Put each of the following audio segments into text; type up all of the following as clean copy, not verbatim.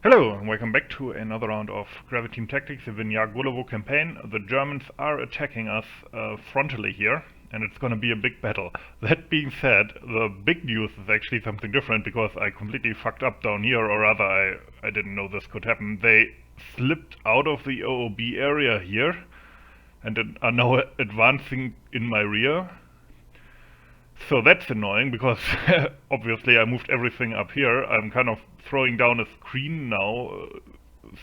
Hello, and welcome back to another round of Graviteam Tactics, the Vinyagolovo campaign. The Germans are attacking us frontally here, and it's gonna be a big battle. That being said, the big news is actually something different, because I completely fucked up down here, or rather I didn't know this could happen. They slipped out of the OOB area here, and are now advancing in my rear. So that's annoying, because obviously I moved everything up here. I'm kind of throwing down a screen now,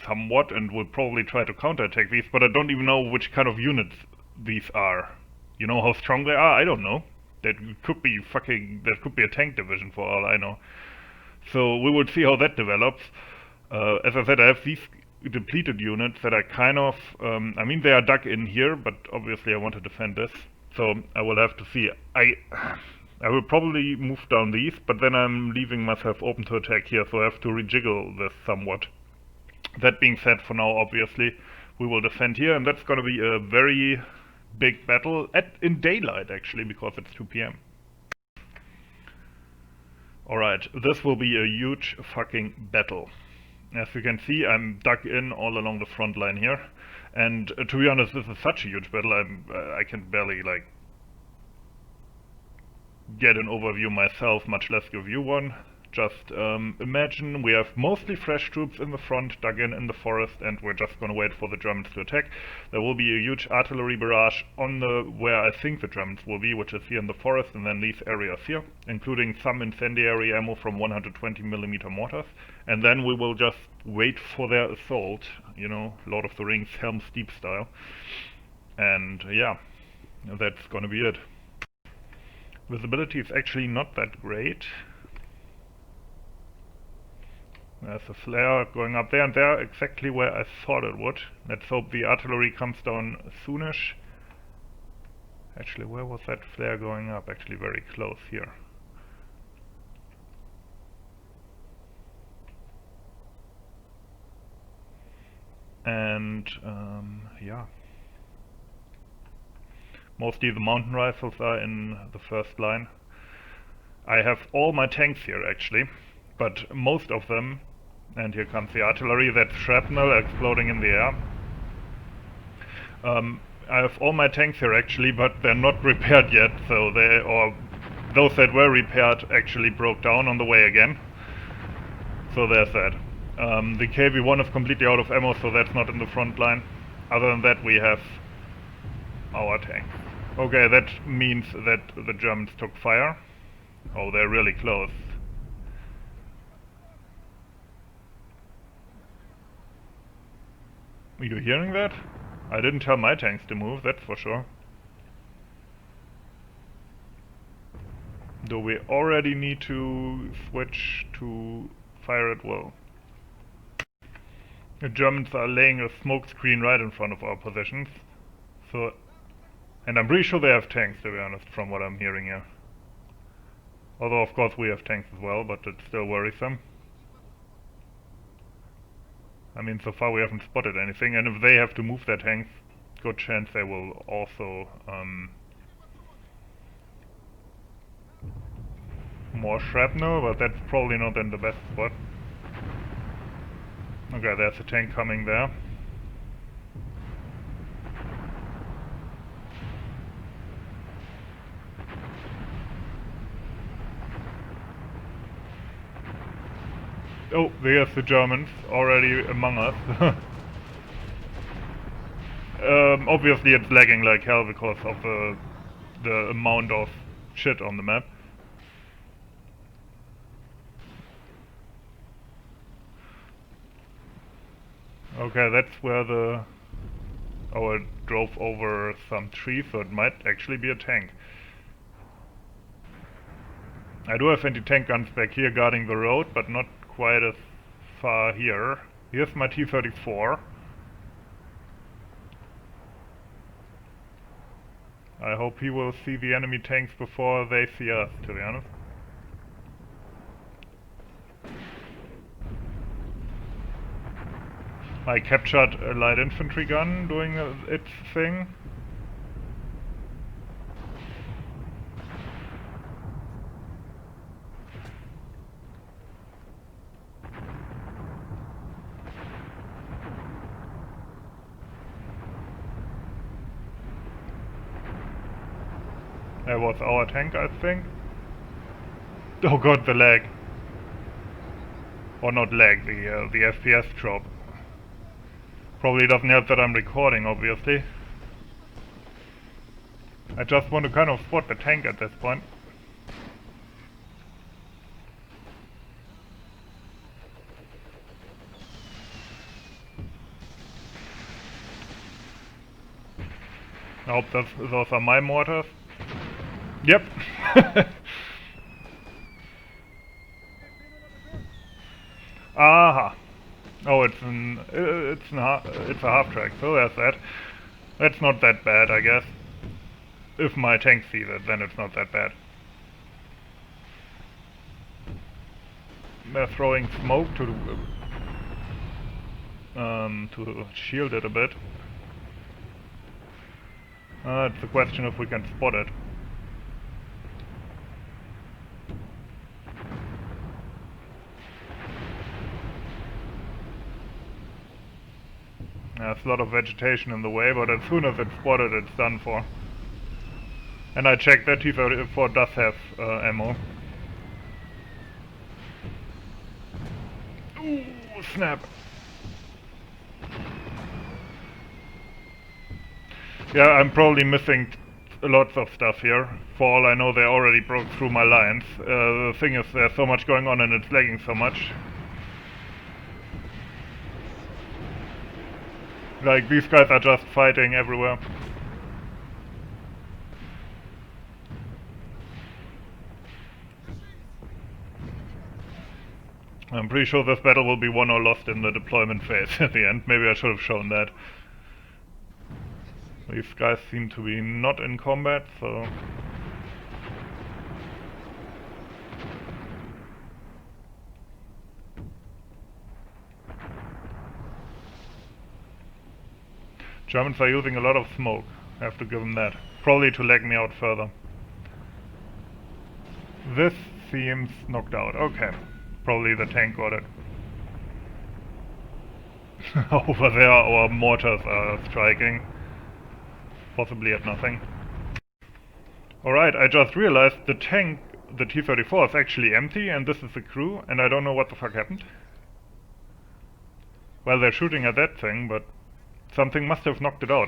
somewhat, and will probably try to counterattack these, but I don't even know which kind of units these are. You know how strong they are? I don't know. That could be a tank division for all I know. So we will see how that develops. As I said, I have these depleted units that are kind of, I mean, they are dug in here, but obviously I want to defend this. So I will have to see. I will probably move down these, but then I'm leaving myself open to attack here, so I have to rejiggle this somewhat. That being said, for now, obviously, we will defend here, and that's gonna be a very big battle in daylight, actually, because it's 2 p.m. Alright, this will be a huge fucking battle. As you can see, I'm dug in all along the front line here. And to be honest, this is such a huge battle, I can barely, like, get an overview myself, much less give you one. Just imagine we have mostly fresh troops in the front, dug in the forest, and we're just gonna wait for the Germans to attack. There will be a huge artillery barrage on where I think the Germans will be, which is here in the forest, and then these areas here, including some incendiary ammo from 120mm mortars. And then we will just wait for their assault, you know, Lord of the Rings, Helm's Deep style. And yeah, that's gonna be it. Visibility is actually not that great. There's a flare going up there, and there exactly where I thought it would. Let's hope the artillery comes down soonish. Actually, where was that flare going up? Actually very close here. And yeah. Mostly the mountain rifles are in the first line. I have all my tanks here actually, but most of them, and here comes the artillery, that's shrapnel exploding in the air. I have all my tanks here actually, but they're not repaired yet, so those that were repaired actually broke down on the way again. So there's that. The KV-1 is completely out of ammo, so that's not in the front line. Other than that, we have our tanks. Okay, that means that the Germans took fire. Oh, they're really close. Are you hearing that? I didn't tell my tanks to move, that's for sure. Do we already need to switch to fire at will? The Germans are laying a smoke screen right in front of our positions. So, and I'm pretty sure they have tanks, to be honest, from what I'm hearing here. Although, of course, we have tanks as well, but it's still worrisome. I mean, so far we haven't spotted anything, and if they have to move their tanks, good chance they will also more shrapnel, but that's probably not in the best spot. Okay, there's a tank coming there. Oh, there's the Germans already among us. Obviously it's lagging like hell because of the amount of shit on the map. Okay, that's where oh, it drove over some trees, so it might actually be a tank. I do have anti-tank guns back here guarding the road, but not quite as far here. Here's my T-34. I hope he will see the enemy tanks before they see us, to be honest. I captured a light infantry gun doing its thing. That was our tank, I think. Oh god, the lag. Or not lag, the FPS drop. Probably doesn't help that I'm recording, obviously. I just want to kind of spot the tank at this point. I hope those are my mortars. Yep. Aha. Oh, it's a half track. So there's that. That's not that bad, I guess. If my tank sees it, then it's not that bad. They're throwing smoke to shield it a bit. It's a question if we can spot it. There's a lot of vegetation in the way, but as soon as it's spotted, it's done for. And I checked that T-34 does have ammo. Ooh, snap! Yeah, I'm probably missing lots of stuff here. For all I know, they already broke through my lines. The thing is, there's so much going on and it's lagging so much. Like, these guys are just fighting everywhere. I'm pretty sure this battle will be won or lost in the deployment phase at the end. Maybe I should have shown that. These guys seem to be not in combat, so... Germans are using a lot of smoke. I have to give them that. Probably to lag me out further. This seems knocked out. Okay. Probably the tank got it. Over there our mortars are striking. Possibly at nothing. Alright, I just realized the tank, the T-34, is actually empty and this is the crew and I don't know what the fuck happened. Well, they're shooting at that thing, but something must have knocked it out.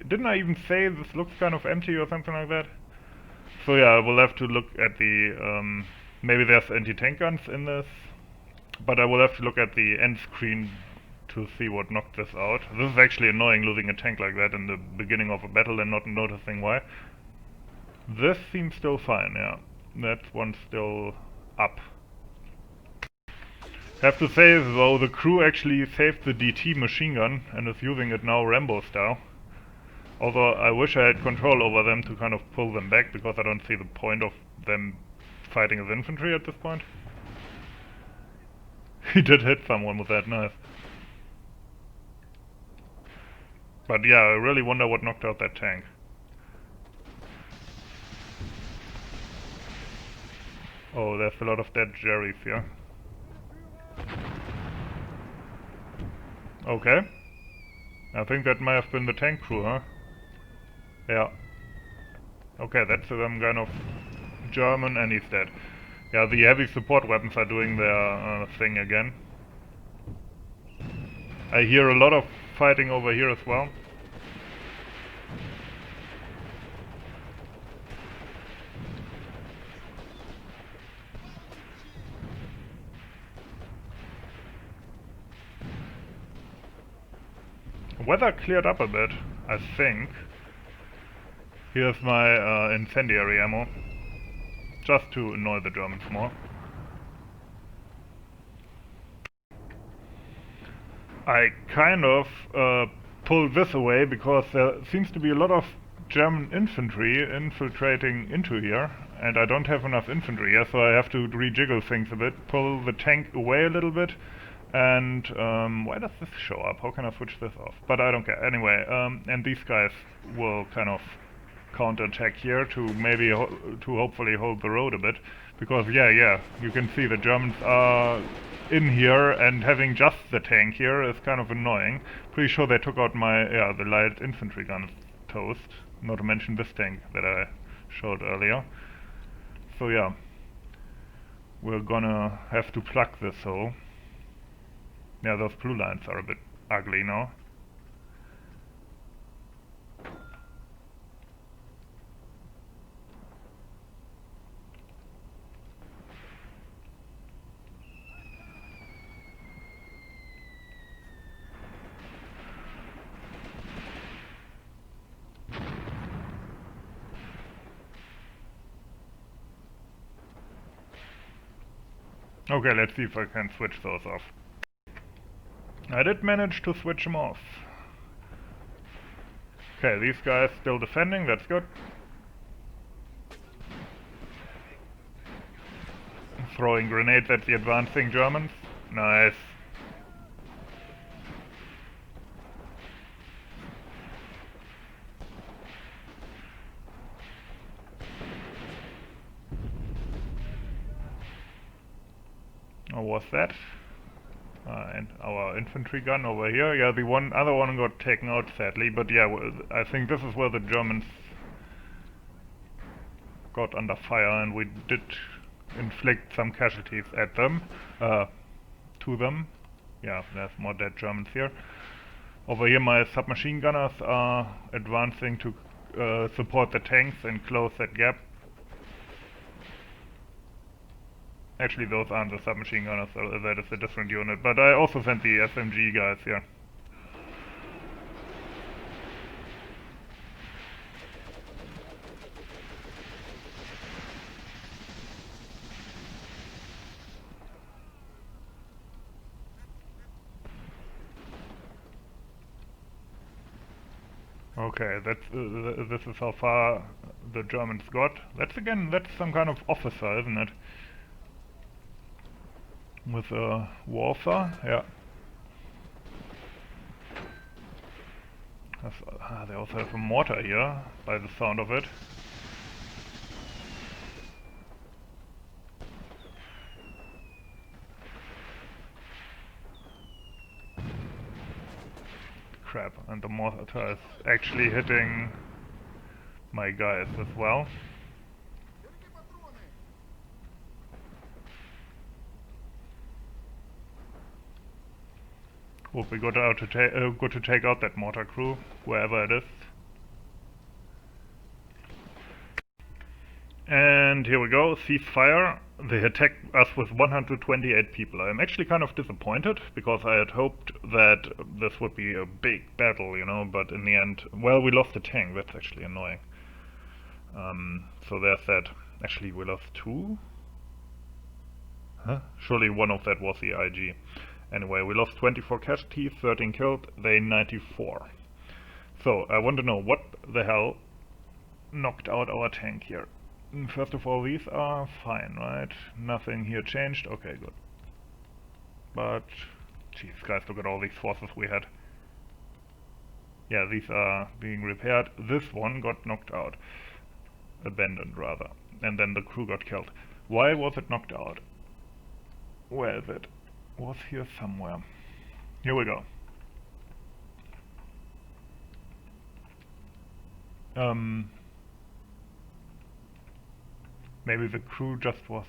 Didn't I even say this looks kind of empty or something like that? So yeah, we'll have to look at the, maybe there's anti-tank guns in this, but I will have to look at the end screen to see what knocked this out. This is actually annoying, losing a tank like that in the beginning of a battle and not noticing why. This seems still fine, yeah. That one's still up. Have to say though, the crew actually saved the DT machine gun and is using it now Rambo style. Although I wish I had control over them to kind of pull them back, because I don't see the point of them fighting as infantry at this point. He did hit someone with that knife. But yeah, I really wonder what knocked out that tank. Oh, there's a lot of dead Jerrys here. Okay. I think that might have been the tank crew, huh? Yeah. Okay, that's some kind of German and he's dead. Yeah, the heavy support weapons are doing their thing again. I hear a lot of fighting over here as well. Weather cleared up a bit, I think. Here's my incendiary ammo. Just to annoy the Germans more. I kind of pulled this away because there seems to be a lot of German infantry infiltrating into here, and I don't have enough infantry here, so I have to rejiggle things a bit, pull the tank away a little bit, and why does this show up? How can I switch this off? But I don't care. Anyway, and these guys will kind of counter-attack here to maybe hopefully hold the road a bit, because yeah, you can see the Germans are in here, and having just the tank here is kind of annoying. Pretty sure they took out my, the light infantry gun toast, not to mention this tank that I showed earlier. So yeah, we're gonna have to plug this hole. Yeah, those blue lines are a bit ugly now. Okay, let's see if I can switch those off. I did manage to switch them off. Okay, these guys still defending, that's good. Throwing grenades at the advancing Germans. Nice. Oh, what's that? And our infantry gun over here. Yeah, the other one got taken out sadly, but yeah, I think this is where the Germans got under fire, and we did inflict some casualties at them, to them. Yeah, there's more dead Germans here. Over here my submachine gunners are advancing to support the tanks and close that gap. Actually, those aren't the submachine gunners, so that is a different unit. But I also sent the SMG guys here. Okay, this is how far the Germans got. That's some kind of officer, isn't it? With a Warsaw, yeah. They also have a mortar here, by the sound of it. Crap, and the mortar is actually hitting my guys as well. Hope we got out to take out that mortar crew, wherever it is. And here we go, ceasefire. They attacked us with 128 people. I'm actually kind of disappointed, because I had hoped that this would be a big battle, you know, but in the end, well, we lost a tank, that's actually annoying. So there's that. Actually, we lost two? Huh? Surely one of that was the IG. Anyway, we lost 24 casualties, 13 killed, they 94. So, I want to know what the hell knocked out our tank here. First of all, these are fine, right? Nothing here changed, okay, good. But, jeez, guys, look at all these forces we had. Yeah, these are being repaired. This one got knocked out. Abandoned, rather. And then the crew got killed. Why was it knocked out? Where is it? Was here somewhere. Here we go. Maybe the crew just was...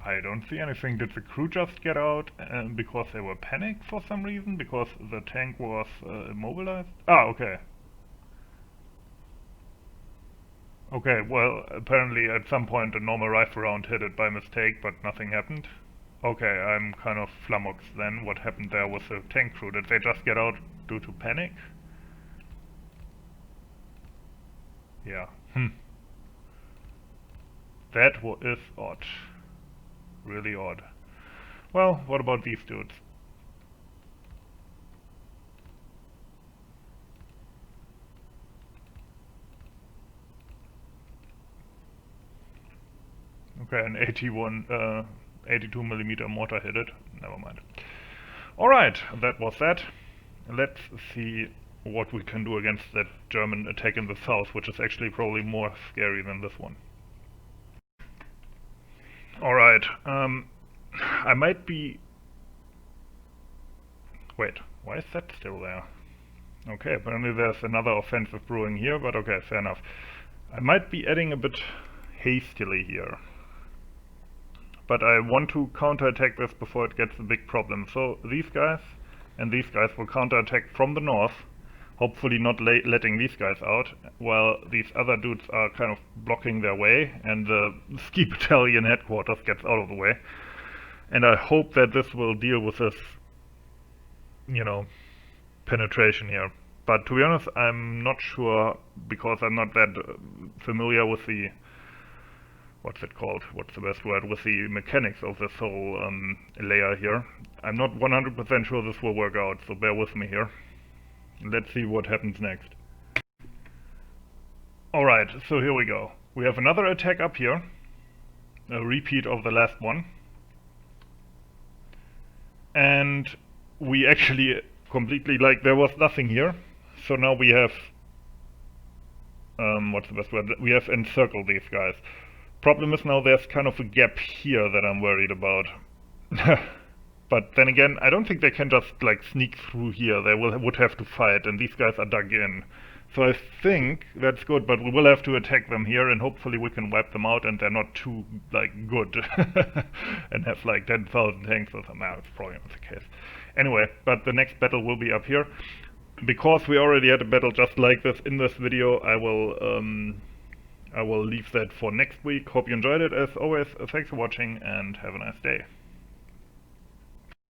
I don't see anything. Did the crew just get out because they were panicked for some reason? Because the tank was immobilized? Ah, okay. Okay, well, apparently at some point a normal rifle round hit it by mistake, but nothing happened. Okay, I'm kind of flummoxed then. What happened there with the tank crew? Did they just get out due to panic? Yeah. That is odd. Really odd. Well, what about these dudes? Okay, an 82 millimeter mortar hit it. Never mind. Alright, that was that. Let's see what we can do against that German attack in the south, which is actually probably more scary than this one. Alright, I might be... Wait, why is that still there? Okay, apparently there's another offensive brewing here, but okay, fair enough. I might be adding a bit hastily here. But I want to counterattack this before it gets a big problem. So these guys and these guys will counterattack from the north, hopefully not letting these guys out, while these other dudes are kind of blocking their way and the ski battalion headquarters gets out of the way. And I hope that this will deal with this, you know, penetration here. But to be honest, I'm not sure, because I'm not that familiar with the, what's it called, what's the best word, with the mechanics of this whole layer here. I'm not 100% sure this will work out, so bear with me here. Let's see what happens next. Alright, so here we go. We have another attack up here, a repeat of the last one. And we actually completely, like, there was nothing here. So now we have, what's the best word? We have encircled these guys. Problem is now there's kind of a gap here that I'm worried about. But then again, I don't think they can just like sneak through here. They would have to fight, and these guys are dug in. So I think that's good, but we will have to attack them here, and hopefully we can wipe them out, and they're not too like good and have like 10,000 tanks or something. That's probably not the case. Anyway, but the next battle will be up here. Because we already had a battle just like this in this video, I will leave that for next week. Hope you enjoyed it. As always, thanks for watching and have a nice day.